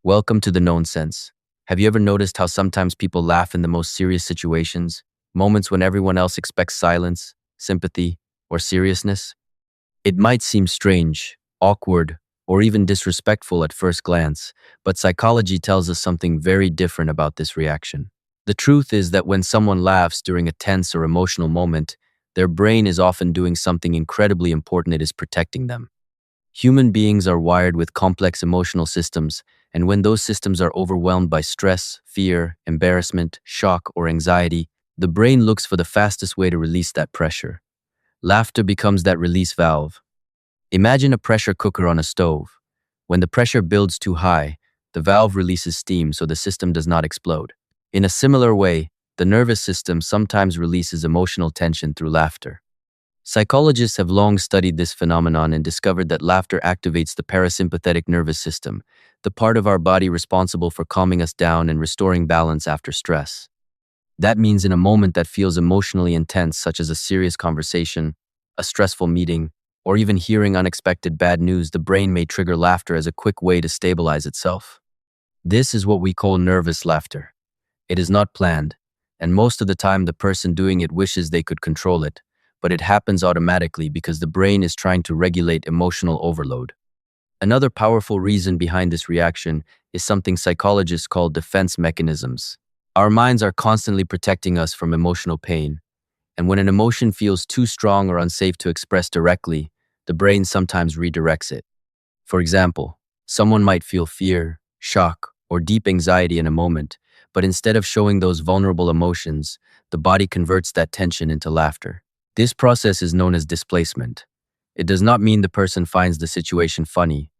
Welcome to the Knownsense. Have you ever noticed how sometimes people laugh in the most serious situations, moments when everyone else expects silence, sympathy, or seriousness? It might seem strange, awkward, or even disrespectful at first glance, but psychology tells us something very different about this reaction. The truth is that when someone laughs during a tense or emotional moment, their brain is often doing something incredibly important. It is protecting them. Human beings are wired with complex emotional systems, and when those systems are overwhelmed by stress, fear, embarrassment, shock, or anxiety, the brain looks for the fastest way to release that pressure. Laughter becomes that release valve. Imagine a pressure cooker on a stove. When the pressure builds too high, the valve releases steam so the system does not explode. In a similar way, the nervous system sometimes releases emotional tension through laughter. Psychologists have long studied this phenomenon and discovered that laughter activates the parasympathetic nervous system, the part of our body responsible for calming us down and restoring balance after stress. That means in a moment that feels emotionally intense, such as a serious conversation, a stressful meeting, or even hearing unexpected bad news, the brain may trigger laughter as a quick way to stabilize itself. This is what we call nervous laughter. It is not planned, and most of the time the person doing it wishes they could control it, but it happens automatically because the brain is trying to regulate emotional overload. Another powerful reason behind this reaction is something psychologists call defense mechanisms. Our minds are constantly protecting us from emotional pain, and when an emotion feels too strong or unsafe to express directly, the brain sometimes redirects it. For example, someone might feel fear, shock, or deep anxiety in a moment, but instead of showing those vulnerable emotions, the body converts that tension into laughter. This process is known as displacement. It does not mean the person finds the situation funny.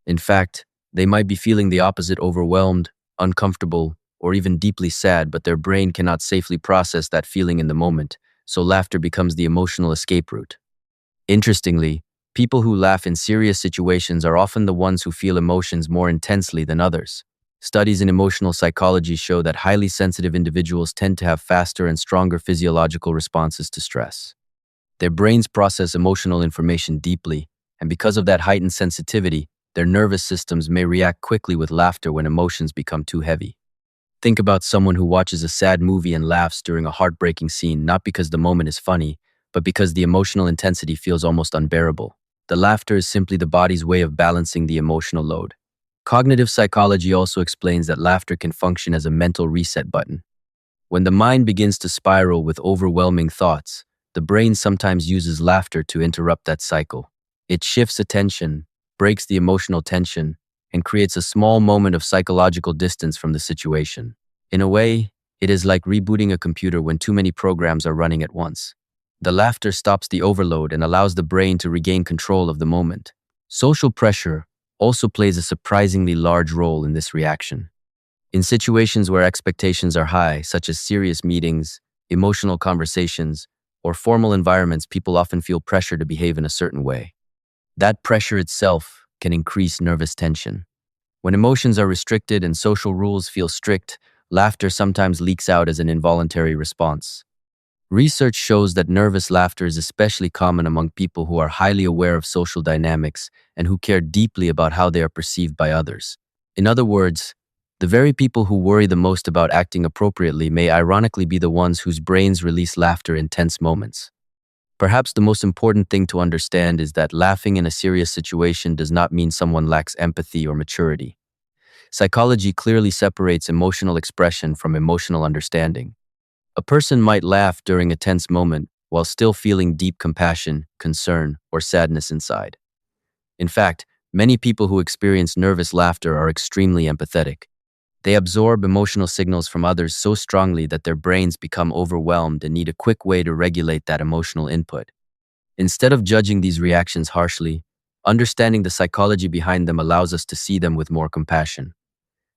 In fact, they might be feeling the opposite: overwhelmed, uncomfortable, or even deeply sad, but their brain cannot safely process that feeling in the moment, so laughter becomes the emotional escape route. Interestingly, people who laugh in serious situations are often the ones who feel emotions more intensely than others. Studies in emotional psychology show that highly sensitive individuals tend to have faster and stronger physiological responses to stress. Their brains process emotional information deeply, and because of that heightened sensitivity, their nervous systems may react quickly with laughter when emotions become too heavy. Think about someone who watches a sad movie and laughs during a heartbreaking scene, not because the moment is funny, but because the emotional intensity feels almost unbearable. The laughter is simply the body's way of balancing the emotional load. Cognitive psychology also explains that laughter can function as a mental reset button. When the mind begins to spiral with overwhelming thoughts, the brain sometimes uses laughter to interrupt that cycle. It shifts attention, breaks the emotional tension, and creates a small moment of psychological distance from the situation. In a way, it is like rebooting a computer when too many programs are running at once. The laughter stops the overload and allows the brain to regain control of the moment. Social pressure also plays a surprisingly large role in this reaction. In situations where expectations are high, such as serious meetings, emotional conversations, or formal environments, people often feel pressure to behave in a certain way. That pressure itself can increase nervous tension. When emotions are restricted and social rules feel strict, laughter sometimes leaks out as an involuntary response. Research shows that nervous laughter is especially common among people who are highly aware of social dynamics and who care deeply about how they are perceived by others. In other words, the very people who worry the most about acting appropriately may ironically be the ones whose brains release laughter in tense moments. Perhaps the most important thing to understand is that laughing in a serious situation does not mean someone lacks empathy or maturity. Psychology clearly separates emotional expression from emotional understanding. A person might laugh during a tense moment while still feeling deep compassion, concern, or sadness inside. In fact, many people who experience nervous laughter are extremely empathetic. They absorb emotional signals from others so strongly that their brains become overwhelmed and need a quick way to regulate that emotional input. Instead of judging these reactions harshly, understanding the psychology behind them allows us to see them with more compassion.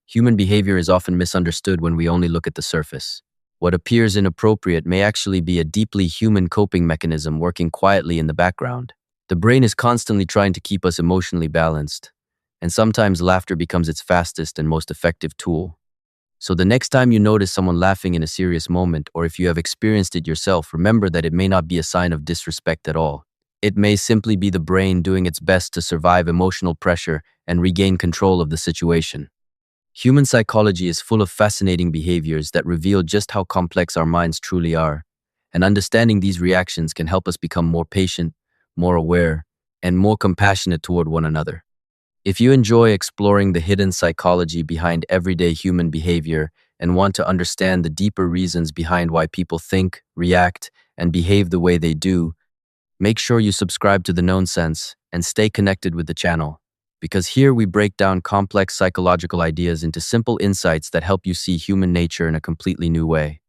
Human behavior is often misunderstood when we only look at the surface. What appears inappropriate may actually be a deeply human coping mechanism working quietly in the background. The brain is constantly trying to keep us emotionally balanced, and sometimes laughter becomes its fastest and most effective tool. So the next time you notice someone laughing in a serious moment, or if you have experienced it yourself, remember that it may not be a sign of disrespect at all. It may simply be the brain doing its best to survive emotional pressure and regain control of the situation. Human psychology is full of fascinating behaviors that reveal just how complex our minds truly are, and understanding these reactions can help us become more patient, more aware, and more compassionate toward one another. If you enjoy exploring the hidden psychology behind everyday human behavior and want to understand the deeper reasons behind why people think, react, and behave the way they do, make sure you subscribe to the Knownsense and stay connected with the channel, because here we break down complex psychological ideas into simple insights that help you see human nature in a completely new way.